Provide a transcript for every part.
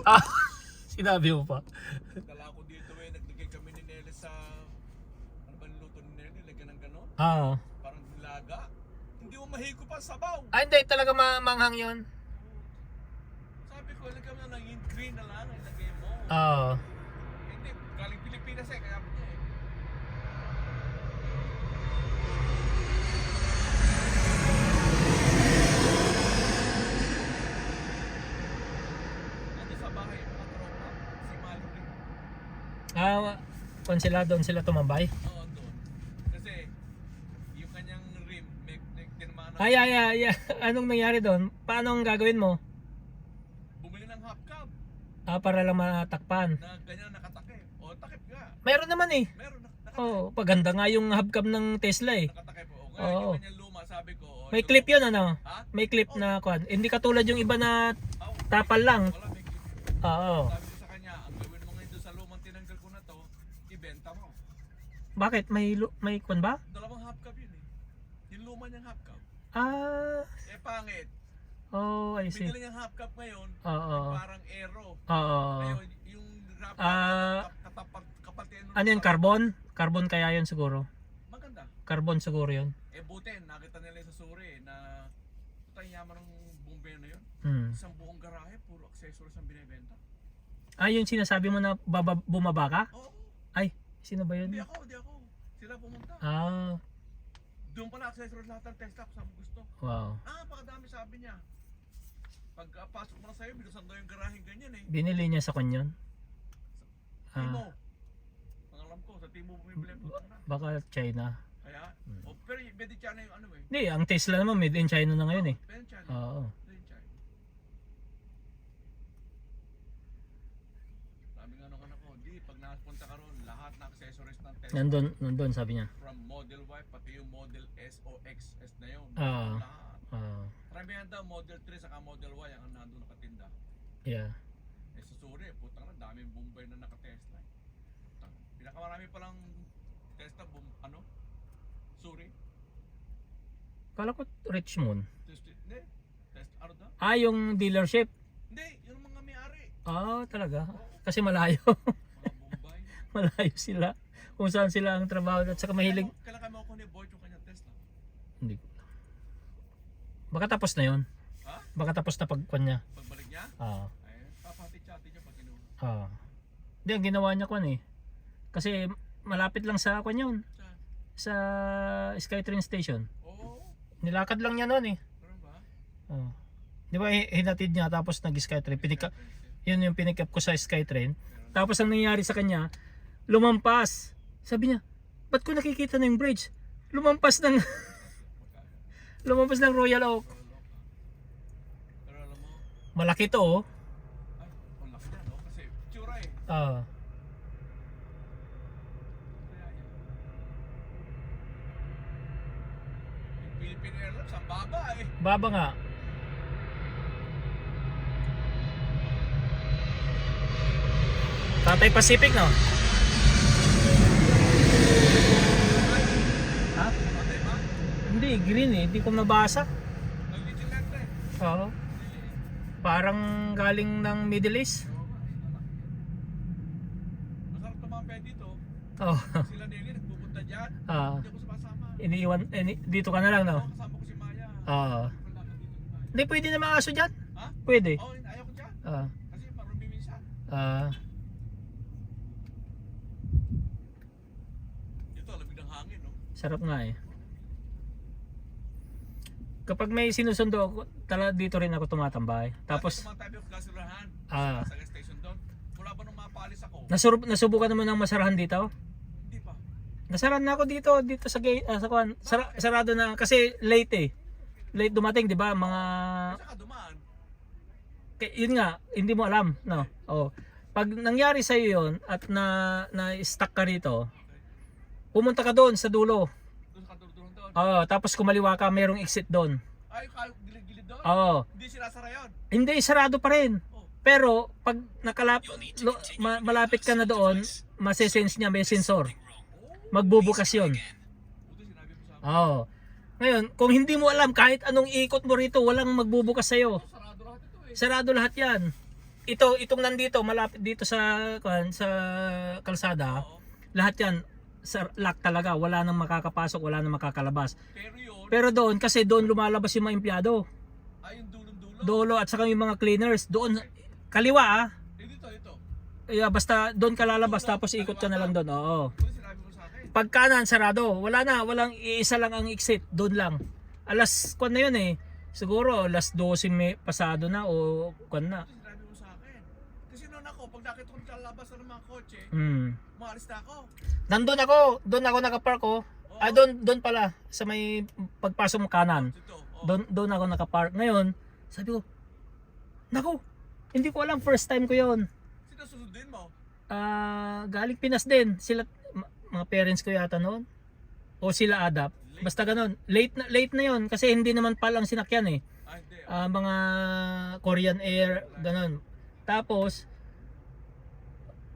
Ah, sinabi mo pa. Dala ko dito naglagay kami ni Nelly sa, ano ba niluto ni Nelly? Lagyan ng gano'n? Oo. Parang nilaga. Hindi mo mahigo pa ang sabaw. Ah, hindi talaga manghang yun. Sabi ko, ilagay mo na yung green na lang, ilagay mo. Oo. Hindi, galing Pilipinas kaya niya eh. Nandun sa bahay, mga tropa, si Mallory. Ah, kung sila doon sila tumambay. Oo, doon. Kasi, yung kanyang rim, may tinamaan na. Ay. Anong nangyari doon? Paano ang gagawin mo? Bumili ng half cab Ah, para lang matakpan. na ganyan nakatakip. O, takip nga. Meron naman eh. Meron nakatakip. Oh, paganda nga yung hubcap ng Tesla eh. Nakatakip. O, Oo. ngayon yung kanyang luma, sabi ko. O, May yung- clip yun ano? Ha? May clip na kwan. Hindi katulad yung iba na Oh, tapal lang. wala, may clip. Oo. Sabi ko sa kanya, ang gawin mo ngayon doon sa lumang tinanggal ko na to, ibenta mo. Bakit? May kwan ba? Dalawang half cab yun eh. Yung luma niyang half cab. Ah, Eh pangit. oh, I see. Binili niyang half cab ngayon, Oo. yung parang aero. Oo. Ngayon, yung wrap Ah, kapatid. Ano yun? Carbon? Carbon kaya yun siguro. Maganda. Carbon siguro yun. Eh buti, nakita nila yung sa Suri na tayo yaman ng bumbero na yun. Hmm. Isang buong garahe, puro accessories ang binibenta. Ah, yung sinasabi mo na bumaba ka? Oo. Ay, sino ba yun? Hindi ako. Sila pumunta. Ah, Doon pala accessories lahat ng Tesla kung saan mo gusto. wow. Pakadami sabi niya. Pag pasok mo na sa'yo, binusan daw yung garaheng ganyan eh. Binili niya sa kanyon? Timo. Ah, Ang alam ko, sa Timo bumibili po na. baka China. Kaya, pero pwede siya na yung ano eh. Hindi, ang Tesla naman made in China na ngayon eh. Pwede siya na. Oo. Pwede siya. Sabi nga nung anak ko, di, pag nakapunta ka ron, lahat ng accessories ng Tesla. Nandun sabi niya. From Model Y, pati yung Model S o XS na yun. Ah. Lahat. Karamihan daw, Model 3 saka Model Y ang nandun nakatinda. Yeah. Eh sa Suri, putang na, daming Bombay na naka-Tesla. Pinakamarami palang Tesla, Suri. Kala ko Richmond. Hindi. Ano daw? Ah, yung dealership. Hindi, yung mga may-ari. Ah, talaga. Kasi malayo. Mga Bombay. Malayo sila. Kung saan sila ang trabaho at saka mahilig. Kailan kayo makukuha ni Boyd yung kanyang Tesla? Hindi ko. Baka tapos na yon. Ha? Baka tapos na pagkwan niya. Pagbalik niya? Ah. Ay, papati-chati niya pag kinuha. Ah. Hindi, ang ginawa niya kwan eh. Kasi malapit lang sa kwan yun. Saan? Sa Skytrain Station. Oo. Nilakad lang niya noon eh. Meron ba? Oh. Di ba hinatid niya tapos nag-Skytrain. Yun yung pinikap ko sa Skytrain. Tapos ang nangyari sa kanya, lumampas. Sabi niya, ba't ko nakikita na yung bridge? Lumampas ng lumampas ng Royal Oak. Pero alam mo, Malaki to oh. ay, ang laki na, no? Kasi, tsura eh. Ah. Kaya yan. Yung Philippine Airlines, ang baba eh. Baba nga. Tatay Pacific no? Ha? Patay ba? Hindi, green eh. Hindi ko nabasa. Ang little net na eh. Oo. Parang galing ng Middle East. Masarap tumambay dito. Oh. Sila Nelly, nagpupunta dyan. Ah. Hindi ako sumasama. Iniiwan dito ka na lang no? Ako kasama ko si Maya. Ah. Wala ka dito ni Maya. Hindi pwede na mga aso diyan. Ha? Pwede. Oo, ayaw ko dyan. Ah. Kasi marumi minsan. Ah. Dito, lamig ng hangin, no? Sarap nga eh. Kapag may sinusundo ako, dito rin ako tumatambay. Tapos Tumatay ako gasurahan. Ah. Sa gas station doon. Mula ba nung mapalis ako? nasubukan naman ng masarahan dito. Hindi pa. Nasaran na ako dito sa gate, sa kwan. Sarado na kasi late eh. Late dumating, 'di ba? Mga Saka dumaan. yun nga, hindi mo alam, no. Oh. Pag nangyari sa iyo 'yon at na-stuck ka rito, pumunta ka doon sa dulo. Doon ka doon doon. Oh, tapos kumaliwa ka, merong exit doon. Ay, gilid-gilid doon. Oh. Hindi sinasara yun. Hindi sarado pa rin. Oh. Pero pag malapit ka na doon, masesense niya may sensor. Magbubukas 'yon. Buti sinabi mo sa akin. Oo. Ngayon, kung hindi mo alam kahit anong ikot mo rito, walang magbubukas sa'yo. Sarado lahat ito eh. Sarado lahat yan. itong nandito malapit dito sa kalsada, Oo. lahat yan lock talaga, wala nang makakapasok, wala nang makakalabas. Pero yun, Pero doon kasi doon lumalabas yung mga empleyado. ay yung dulong-dulo. Dolo at saka yung mga cleaners doon kaliwa Dito. basta doon ka lalabas tapos ikot ka na lang doon. Oo. Kung sinabi mo sa akin. Pag kanan sarado, walang iisa lang ang exit, doon lang. Alas kwan na yun eh. Siguro alas 12 may pasado na o kwan na. Kung sinabi mo sa akin. Kasi noon ako, pag nakita ko lalabas ng mga kotse, maalis na ako. Nandun ako, doon ako nakapark oh. Ah, doon pala sa may pagpasok mo kanan. Dito. Oh. Doon ako nakapark. Ngayon, sabi ko, naku, hindi ko alam, first time ko 'yon. Sino susundin mo? Galing Pinas din. Sila mga parents ko yata noon. O sila adapt. Basta ganun. Late na 'yon kasi hindi naman palang sinakyan eh. Ah, hindi. Mga Korean Air, ganun. Tapos,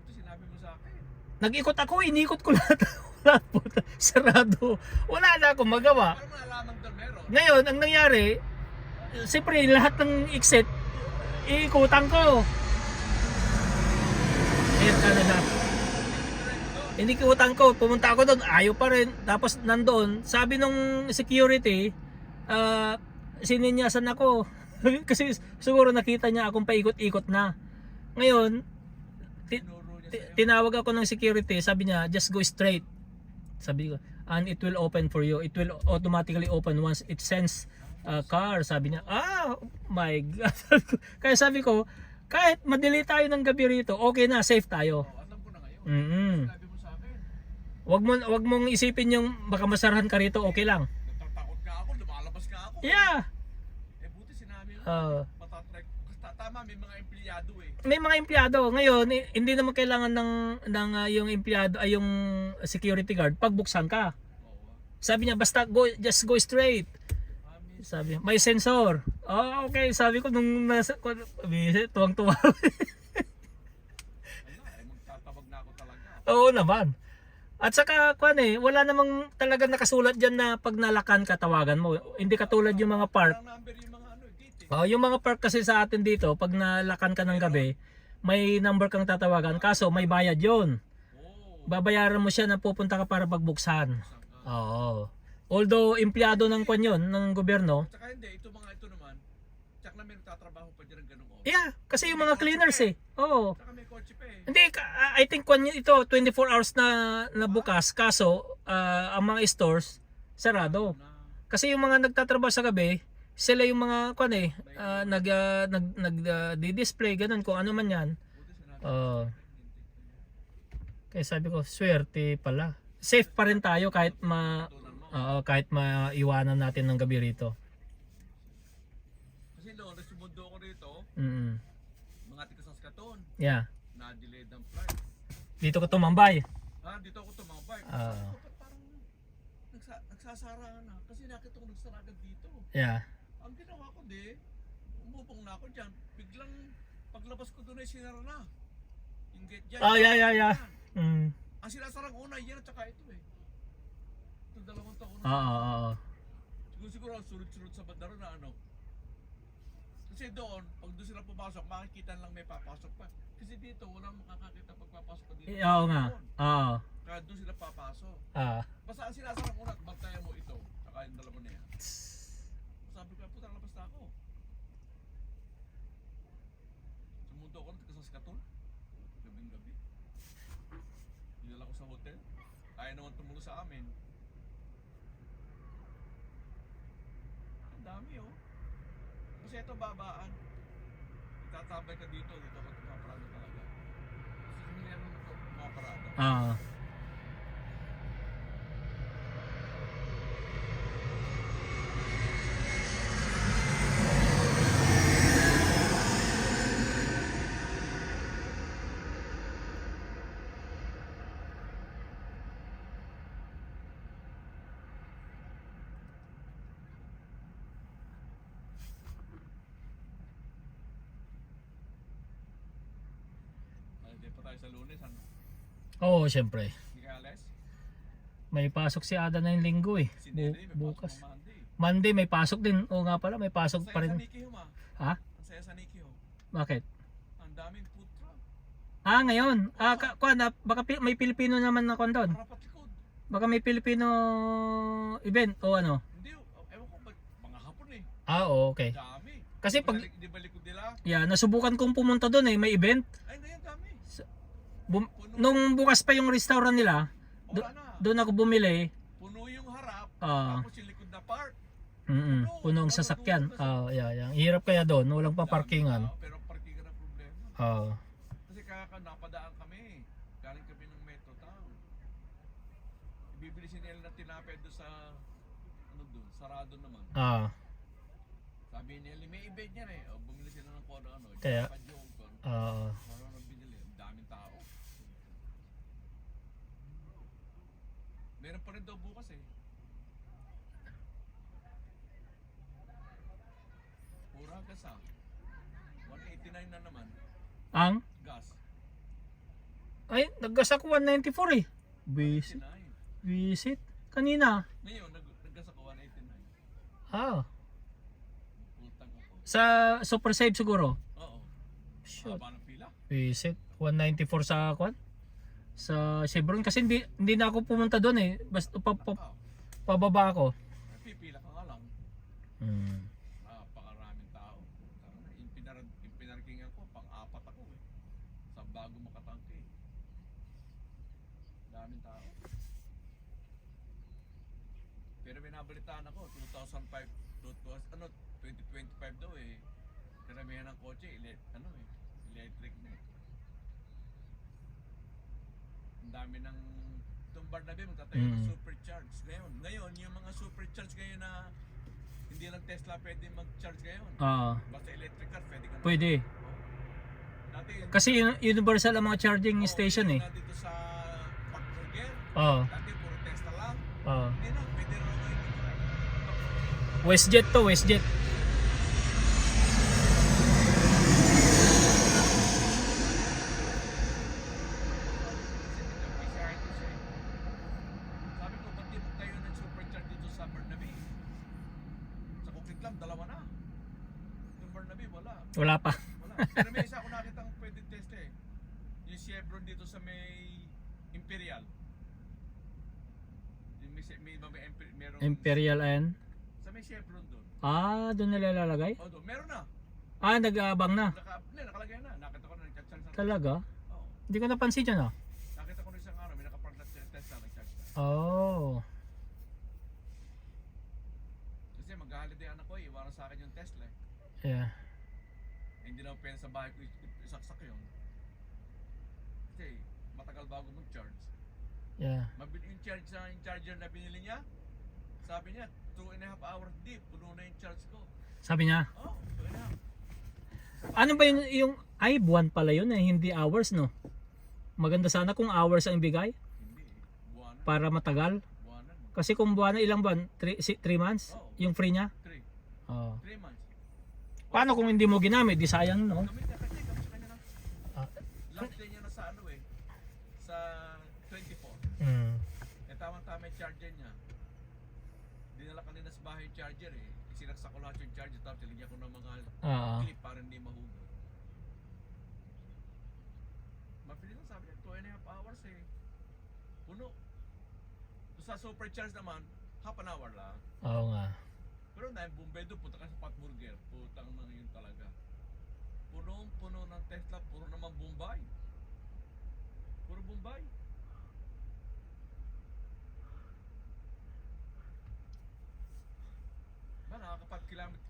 Buti sinabi mo sa akin. nag-ikot ako, inikot ko lahat. Wala po, sarado. Wala na akong magawa. Paano mo nalaman doon meron? Ngayon, ang nangyari, siyempre lahat ng exit, iikutan ko. Ayan ka na na. Inikutan ko, pumunta ako doon, ayaw pa rin. Tapos nandoon, sabi nung security, sininyasan ako. Kasi siguro nakita niya akong paikot-ikot na. Ngayon, Tinuro niya sa'yo. tinawag ako ng security, sabi niya, just go straight. Sabi ko, and it will open for you. It will automatically open once it sends a car. Sabi niya, my God. Kaya sabi ko, kahit madili tayo ng gabi rito, okay na, safe tayo. Oh, alam ko na ngayon. Mm-mm. Sinabi mo sa akin. Wag mong isipin yung baka masarahan ka rito, okay lang. Natatakot ka ako, lumalabas ka ako. Yeah. Buti sinabi mo. Uh, Matatrack. Tama, may mga empleyado eh. May mga empleyado ngayon, hindi naman kailangan ng yung empleyado ay yung security guard pagbuksan ka. Oo. Sabi niya basta just go straight. Sabi niya, may sensor. Oh, okay, sabi ko nung nasa tuwang-tuwa. Magtatawag na ako talaga. Oo naman. At saka wala namang talaga nakasulat diyan na pag nalakan ka tawagan mo. Hindi katulad yung mga park. Ang number yung mga gate eh. Oh, yung mga park kasi sa atin dito, pag nalakan ka ng gabi, may number kang tatawagan. Kaso may bayad 'yon. Oo. Babayaran mo siya na pupunta ka para pagbuksan. Oo. Although empleyado ng kwan yun, ng gobyerno. Tsaka hindi, ito naman. Tsaka na may nagtatrabaho pa dyan ng ganung oras. Yeah, kasi yung mga cleaners eh. Oo. Tsaka may kotse pa eh. Hindi, I think kwan ito 24 hours na bukas. Kaso ang mga stores sarado. Kasi yung mga nagtatrabaho sa gabi, sila yung mga kwan nag-display ganun kung ano man 'yan. Buti sinabi. Kaya sabi ko, swerte pala. Safe pa rin tayo kahit kahit maiwanan natin ng gabi rito. Kasi noon, sumundo ko rito, Mm. mga tiga-Saskatoon, Yeah. na-delayed ang flight. Dito ko tumambay. Dito ako tumambay. Ah. Parang nagsasara na. Kasi nakita ko nagsara agad dito. Yeah. Ang ginawa ko umupong na ako dyan. Biglang paglabas ko doon ay sinara na. Yung gate dyan. Yeah. Mm. Ang sinasarang una, yan at saka ito eh. Itong dalawang taon na. Oo. Siguro sunod-sunod sa bandaro na ano. Kasi doon, pag doon sila pumasok, makikita lang may papasok pa. Kasi dito, walang makakakita pagpapasok ka dito. Oo nga. Oo. Kaya doon sila papasok. Ah. Basta ang sinasarang una, bantayan mo ito. Saka yung dalawa na yan. Sabi ko, puta, labas na ako. Sumundo ako sa Saskatoon. Gabing-gabi. Dinala ko sa hotel. Kaya naman tumulong sa amin. Ang dami oh. Kasi ito babaan. Itatabay ka dito ako tumaparada talaga. Kasi hindi naman ako tumaparada. Ah. Hindi pa tayo sa Lunes, ano? Oo, syempre. Hindi ka alas? May pasok si Ada na yung linggo eh. Si Nene, may Bukas. pasok ng Monday. Monday may pasok din. Oo nga pala, may pasok Ang pa saya sa rin. Nikki Hum ah. Ha? Ang saya sa Nikki Hum. Bakit? Ang daming food truck. Ah, ngayon. Baka may Pilipino naman na kon doon. Harapat likod. Baka may Filipino event o ano. Hindi, ewan ko, mga hapon eh. Ah, oo, okay. Dami. Kasi pag, Di ba likod nila? nasubukan kong pumunta doon may event. Ay, ngayon dami. Bum- nung bukas pa yung restaurant nila, Wala na. doon ako bumili. Puno yung harap, Ah. tapos yung likod na park. Punong sasakyan. Hirap kaya doon, walang paparkingan. Pero parkingan ang problema. Kasi napadaan kami. Galing kami ng Metro Town. Ibibili si nila na tinapay doon sa, sarado naman. Sabi niya, may event yan eh. O, bumili sila ng kung ano. Kaya, Parang nang binili. Ang daming tao. Meron pa rin daw bukas eh. Pura gas ah. 189 na naman. ang, Gas. naggas ako 194 eh. Visit. 189. Visit. Kanina. Ngayon, naggas ako 189. Full tank ako. Sa Super Save siguro. Oo. Shoot. Haba ng pila. Visit. 194 sa kwan. Sa Chevron kasi hindi na ako pumunta doon eh. Basta pababa ako. Pipila ka nga lang. Napakaraming tao. Yung pinarkingan ko, pang-apat ako eh. Sa bago makatangke. Daming tao. Pero binabalitaan ako, 2005, 2025 daw eh. Karamihan ng kotse, electric na eh. Ang dami ng itong Barnabe, magtatayo ng supercharge ngayon, yung mga supercharge ngayon na hindi lang Tesla pwede mag-charge ngayon. Basta electric car, pwede ka na. Pwede. Dati, Kasi universal ang mga charging station eh. dito sa Park Burger, Oo. dati puro Tesla lang. Oo. Hindi na, pwede rin ngayon. WestJet to, WestJet. Sabi ko, ba't di tayo ng supercharge dito sa Barnabe? Sa Kukiklam, dalawa na. Yung Barnabe, wala. Wala pa. Wala. Pero may isa ako nakitang pwede test eh. Yung Chevron dito sa may Imperial. Yung may iba merong Imperial and sa may Chevron doon. doon nila ilalagay? O doon, meron na. Nag-aabang na. Nakalagay na. Nakita ko na nag-charge na. Talaga? Oo. Hindi ko napansin yun ah. Nakita ko na isang araw, may nakapark na test na nag-charge na. Oh. Kasi mag-holiday anak ko, iwanan sa akin yung Tesla eh. Yeah. Hindi na pwede sa bahay ko isaksak yun. Kasi matagal bago mag-charge. Yeah. Mabili yung charger na binili niya. Sabi niya, 2.5 hours deep, puno na yung charge ko. Sabi niya, Oh, 2.5. ano ba yung buwan pala yun eh, hindi hours no? Maganda sana kung hours ang ibigay Hindi, buwanan. para matagal. Buwanan. Kasi kung buwan na ilang buwan, 3 months, Oo. yung free niya. 3 Oh. 3 months. Paano kung hindi mo ginamit, di sayang no? Kami sa kanya na. Ah. Last day niya na sa ano eh. Sa 24. Eh tama-tama yung charger niya. Dinala kanina sa bahay yung charger eh. Sinaksak ko lahat yung charger tapos nilagyan ko ng mga clip para hindi mahugot. Mabilis lang sabi niya, 2.5 hours eh. Puno. So, sa supercharge naman, half an hour lang. Oo nga. Pero na yung Bombay doon, punta ka sa Pat Burger. Putang na yun talaga. Punong-puno ng Tesla, puro naman Bombay. Puro Bombay. Ba, nakakapag-kilometer,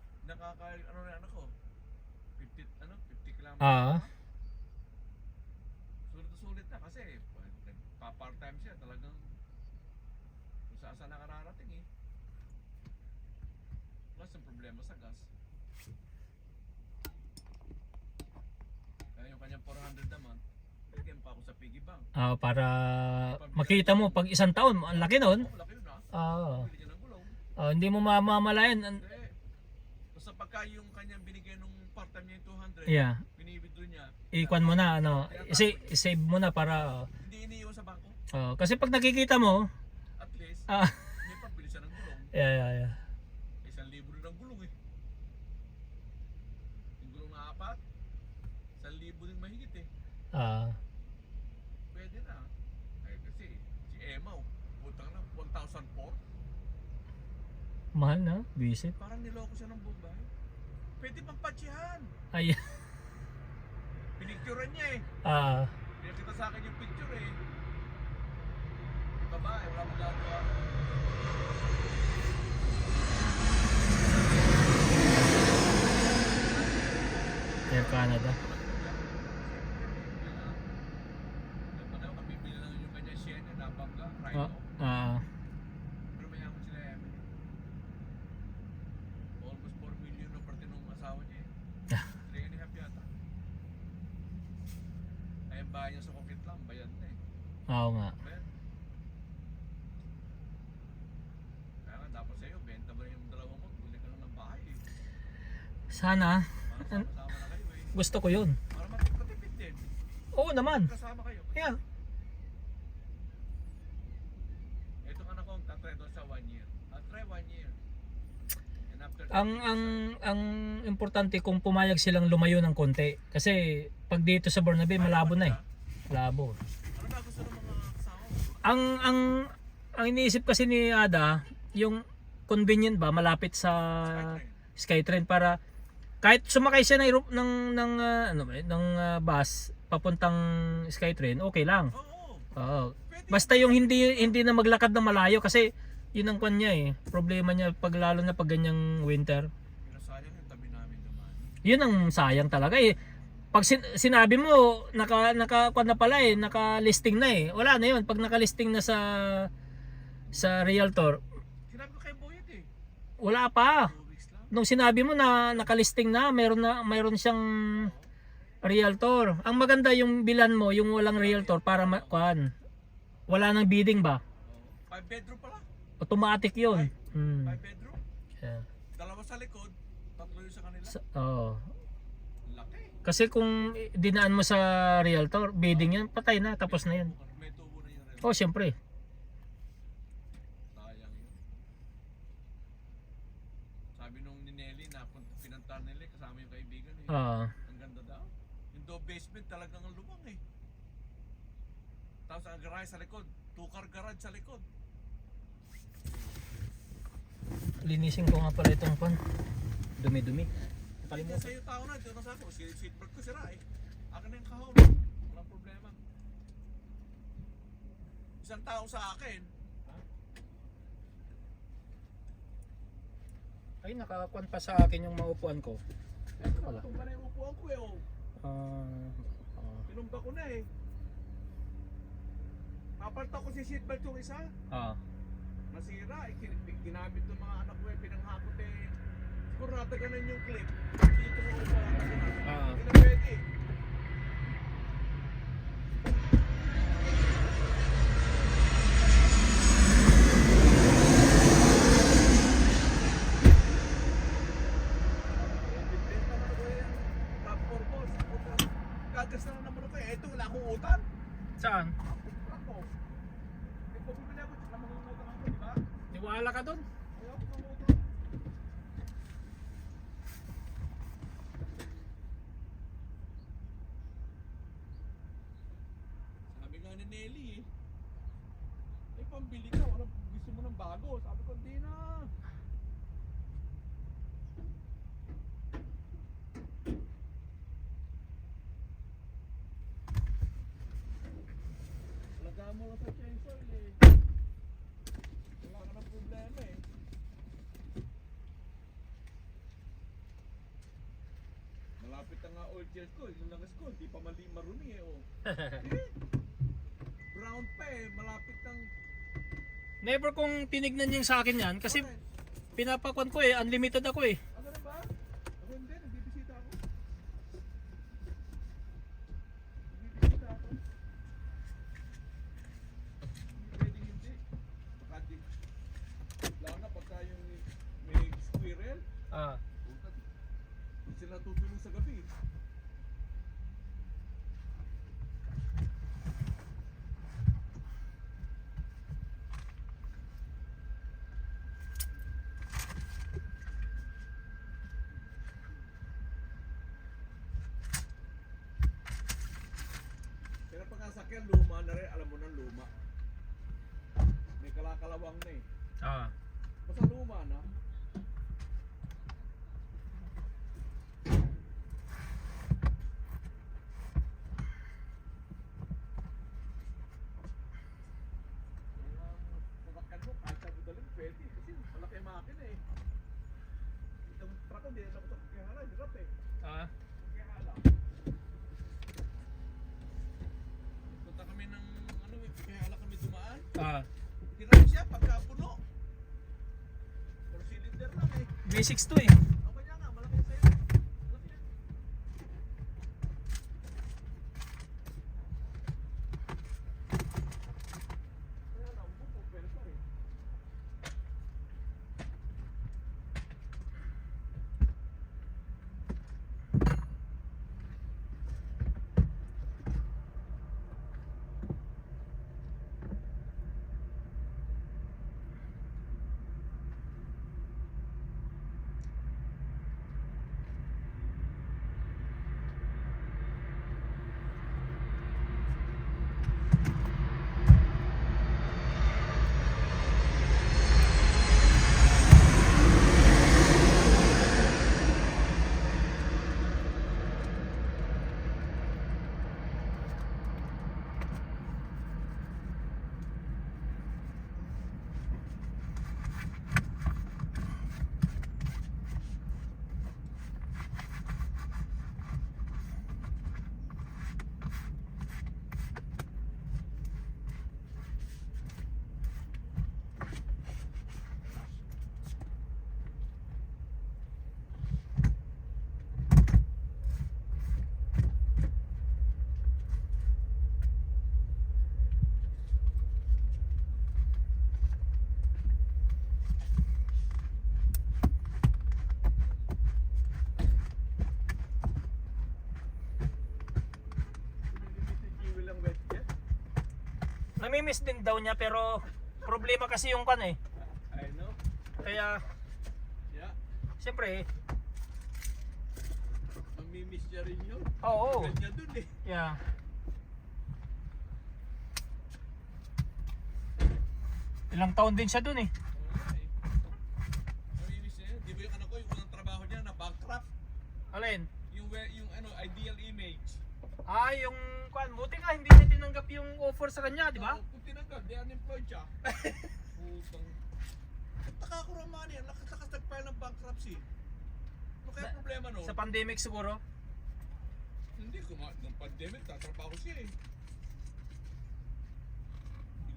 ano na ano ko? 50 kilometer. Sulit na sulit na kasi pa-part-time siya talagang kung saan nakararating eh. Plus ang problema sa gas. Kaya yung kanyang 400 naman, bigyan pa ako sa piggy bank. Para makita mo pag isang taon, ang laki nun. Laki yun Bili niya ng gulong. Hindi mo mamamalayan. Hindi. Basta pagka yung kanyang binigay nung part-time niya yung 200, Yeah. binibidro niya. Ikwan mo na, i-save mo na para, Hindi iniiwan sa bangko. kasi pag nakikita mo, At least, ah, may pambili siya ng gulong. yeah. 1,000 rin ang gulong eh. Yung gulong na 4, 1,000 din Ah, Pwede na. Eh, kasi si Emma, putang na, 1,004. mahal na, visit. Parang niloko siya ng Bombay. Pwede pang patsihan. Ay, Pinicturean niya eh. ah, Pinakita sa akin yung picture eh. Yung babae, wala akong gagawa. Air Canada. Nagpanaw, kabibili lang yung kanya Shen, yung nabangga, Ah, Rhino. ah, Pero mayaman sila Emma. Almost 4 million na parte nung asawa niya eh. 3.5 yata. Ay, ang bahay niya sa Coquitlam, bayad na eh. oo nga. Bayad. Kaya nga, dapat sa'yo, benta mo na yung dalawa mo, buli ka lang ng bahay eh. Sana, Para sama-sama na kayo eh. gusto ko yun. Para matipid din. Oo naman. Kasama kayo. Yeah. Ito ka na kung tatry doon sa 1 year. Try 1 year. And after Ang importante kung pumayag silang lumayo ng konti. Kasi pag dito sa Burnaby, malabo na eh. Malabo. ano ba gusto ng mga kasama mo? Ang iniisip kasi ni Ada, yung convenient ba malapit sa Skytrain para kahit sumakay siya ng bus papuntang Skytrain, okay lang. Oo. Oo. Pwede. Basta yung hindi na maglakad ng malayo kasi yun ang kwan niya eh. Problema niya pag lalo na pag ganyang winter. Pinasayang yung tabi namin naman. Yun ang sayang talaga eh. Pag sinabi mo naka na pala eh, naka-listing na eh. Wala na yun pag naka-listing na sa Realtor. Sinabi ko kay Boyet eh. Wala pa. 2 weeks lang. Nung sinabi mo na naka-listing na, mayroon siyang Realtor. Ang maganda yung bilan mo, yung walang Realtor para wala nang bidding ba? 5 bedroom pala. Automatic 'yun. 5 bedroom. Yeah. Dalawa sa likod. 3 yung sa kanila. Oo. Laki. Kasi kung dinaan mo sa Realtor, bidding 'yan, patay na, tapos na 'yan. May tubo na yung relo. Oh, siyempre. Sayang yun. Sabi nung ni Nelly na pinantar nila kasama yung kaibigan eh. Ang ganda daw. Yung do basement talagang ang lumang eh. Tapos ang garage sa likod. 2-car garage sa likod. Linisin ko nga pala itong pan. Dumi-dumi. Kaya Nakalimutan. sa'yo tao na. Dito na sa ako. Seatbelt ko sira eh. Akin na yung kahon. Walang problema. Isang tao sa akin. Ay, nakakuan pa sa akin yung maupuan ko. Ito Wala. tumba na yung upuan ko eh. Oh. Pinumba ko na eh. Papalta ko si seatbelt yung isa. Nasira eh. Ginamit ng mga anak ko eh. Pinanghakot eh. Siguro nataganan yung clip. Dito mo upa. Hindi na pwede eh. Gagas na naman ako eh. Ito wala akong utan. Saan? Ako. Eh, kung bumili ako, tsaka mangungutang ako, di ba? Niwala ka doon? Ayaw ko mangutang. Sabi nga ni Nelly eh, pambili ka, wala, gusto mo ng bago. Sabi ko, hindi na. Laga mo lang sa chainsaw eh. Wala ka ng problema eh. Malapit na nga oil gel ko, yung langas ko, hindi pa mali marumi eh oh. Brown pa eh, malapit ng... Never kong tinignan yung sa akin yan kasi pinapakuan ko eh, unlimited ako eh. Ano na ba? Ako hindi, nagbibisita ako. Nagbibisita ako. Hindi pwedeng hindi. Baka di... Lalo na pagka yung may squirrel, puta, di sila tutulong sa gabi. sinasakyan, luma na rin. Alam mo na, luma. May kalakalawang na eh. Ah. Basta luma na. Sasakyan mo, kahit sa budalin, pwede. Kasi malaki ang makina eh. Itong truck ko, hindi na ako sa kaya hirap eh. Ah. Kaya punta kami ng ano eh, kaya kami dumaan. Ah. Hirap siya pagka puno. 4 cylinder lang eh. V6 to eh. Ang kanya nga, malaki yung sa'yo. Malaki yan. Kaya na, umupo, pwede pa rin. Namimiss din daw niya pero problema kasi yung kan eh. I know. Kaya Yeah. siyempre Mamimiss niya rin yun. oo. Ganyan dun eh. Yeah. Ilang taon din siya dun eh. Mamimiss niya yun. Di ba yung anak ko, yung unang trabaho niya na bankrupt? Alin? Yung ano, ideal image. Ah, yung kan, buti nga hindi niya tinanggap yung offer sa kanya, di ba? Oo, kung tinanggal, di unemployed siya. Putang. Nakakuramani yan, lakas nag-file ng bankruptcy. Ano kaya problema no? Sa pandemic siguro. Hindi, ng pandemic, tatrabaho siya eh.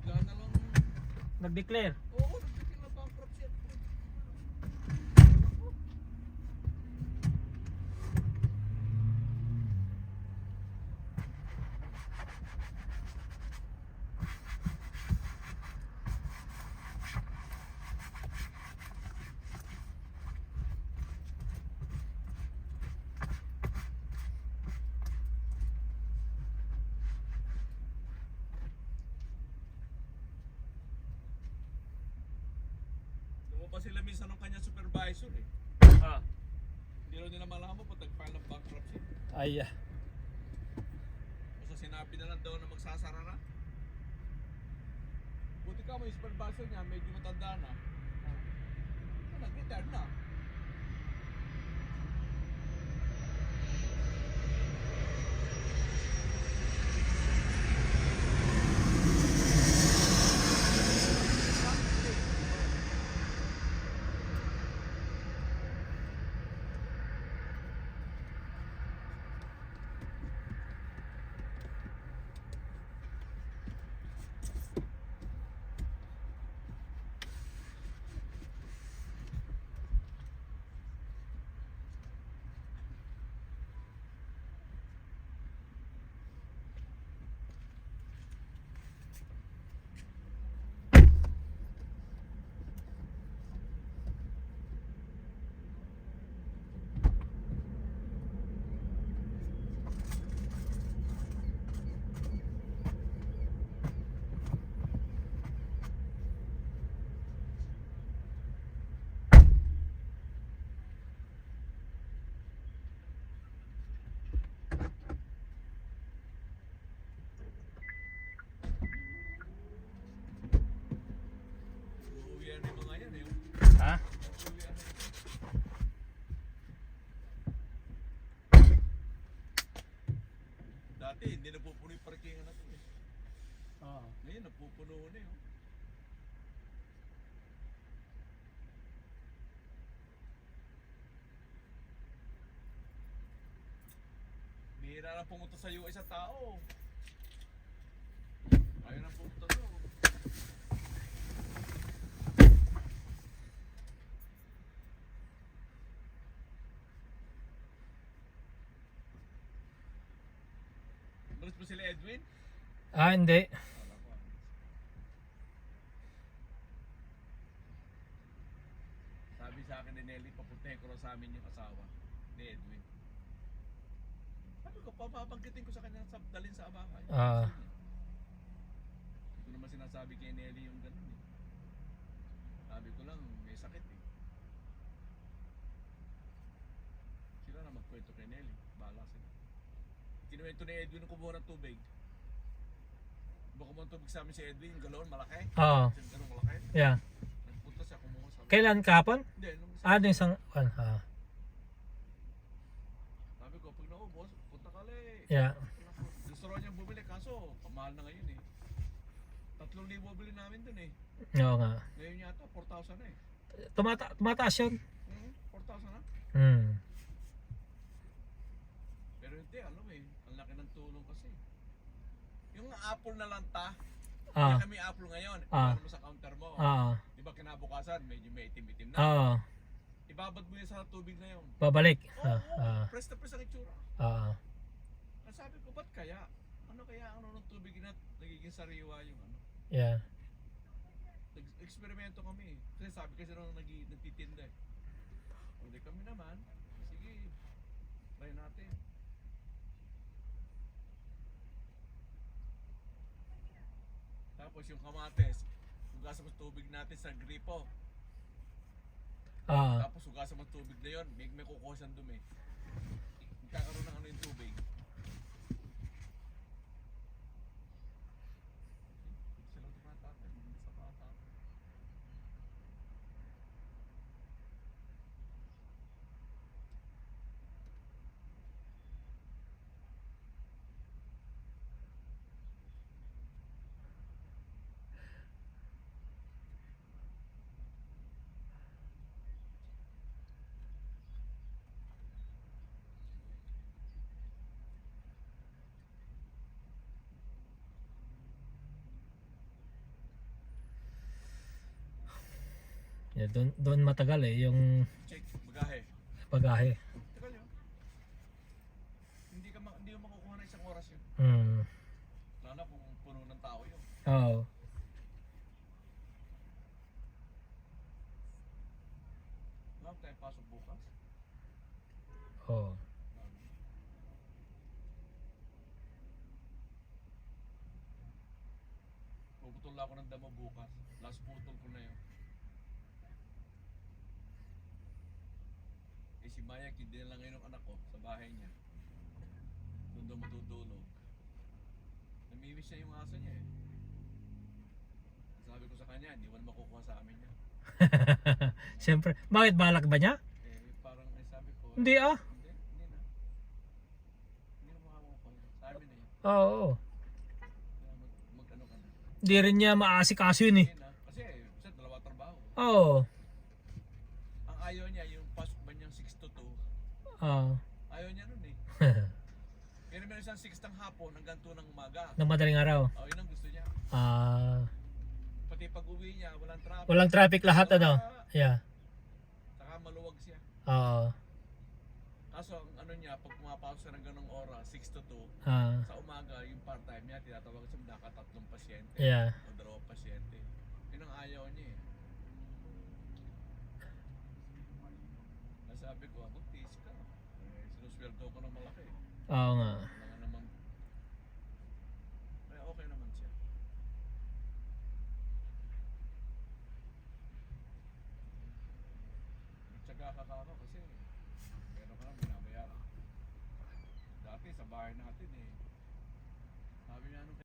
Bigla na lang, Nag-declare. oo, nagtitin na bankruptcy. Lumabas sila minsan ng kanyang supervisor eh. Ah. Hindi rin nila malaman pag nag-file ng bankruptcy. Ay. Basta sinabi na lang daw na magsasara na. Buti ka mo yung supervisor niya, medyo matanda na. Nag-retire na. Dati, hindi napupuno yung parkingan natin eh. Oo. Ngayon, napupuno na yun. Bihira na pumunta sa US sa tao. Ayaw na pumunta doon. Balas mo sila Edwin? Ah, hindi. Wala ko. Sabi sa akin ni Nelly, papuntahin ko raw sa amin yung asawa ni Edwin. Sabi ko, papabangkitin ko sa kanya dalhin sa bahay. Ah. Hindi ko naman sinasabi kay Nelly yung ganun eh. Sabi ko lang, may sakit eh. Sila na magkwento kay Nelly. Bahala sila. Kinuwento ni Edwin kung kumuha ng tubig. Ba kumuha ng tubig sa amin si Edwin, yung galon, malaki. Oo. Ganun malaki. Yeah. Nagpunta siya kumuha sa amin. Kailan kahapon? Hindi, nung Doon isang sabi ko, pag naubos, punta ka ulit. Yeah. Gusto raw niyang bumili, kaso pamahal na ngayon eh. 3,000 bili namin dun eh. Oo nga. Ngayon yata, 4,000 na eh. Tumataas yun. 4,000 na. Hmm. Pero hindi, alam eh, ang laki ng tulong kasi. Yung apple na lanta, Ah. kami apple ngayon, Ah. mo sa counter mo. Ah. Di ba kinabukasan, medyo may itim-itim na. Ah. Ibabad mo yun sa tubig na yun. Babalik. Oo, Ah. press na press ang itsura. Ah. Ang sabi ko, ba't kaya? Ano kaya ang ng tubig na nagiging sariwa yung ano? Yeah. Eksperimento kami. Kasi sabi kasi nung nagtitinda eh. Hindi kami naman. Sige, try natin. Tapos yung kamates, hugasan mo tubig natin sa gripo. Ah. Tapos hugasan mo tubig na yun, may kukuha siyang dumi. Magkakaroon ng ano yung tubig. Sila tumatapin, sa bata. Yeah, doon matagal eh yung Check, bagahe. pagahe. Tagal yun. Hindi mo makukuha na isang oras yun. Hmm. Lalo na kung puno ng tao yun. Oo. Wala tayong pasok bukas. Oo. Puputol ako ng damo bukas. Last putol ko na yun. Eh si Maya, hindi na lang ngayon ang anak ko sa bahay niya. Doon daw matutulog. Namimiss niya yung aso niya eh. Sabi ko sa kanya, hindi mo na makukuha sa amin yan. Siyempre. Bakit balak ba niya? Eh parang sabi ko, Hindi ah. hindi na. Hindi na makakukuha. Sa amin na yun. Oo. Kaya mag-ano ka na. Hindi rin niya maasikaso yun eh. Hindi na. Kasi, dalawa trabaho. Oo. Ang ayaw niya, yung pasok ba niyang 6 to 2, Oo. ayaw niya nun eh. Pero meron siyang 6 ng hapon hanggang 2 ng umaga. Ng madaling araw. Oh, yun ang gusto niya. Ah. Pati pag uwi niya, walang traffic. Walang traffic lahat ano. Yeah. Saka maluwag siya. Oo. Kaso ang ano niya, pag pumapasok siya ng ganong oras, 6 to 2, Ah. sa umaga, yung part-time niya, tinatawag siya nakatatlong pasyente. Yeah. O 2 pasyente. Yun ang ayaw niya eh. Sabi ko, magtiis ka. Eh, sinusweldo ko ng malaki. Oo nga. Wala naman. Kaya okay naman siya. Nagtsaga ka ako kasi meron ka na binabayaran. Dati sa bahay natin eh,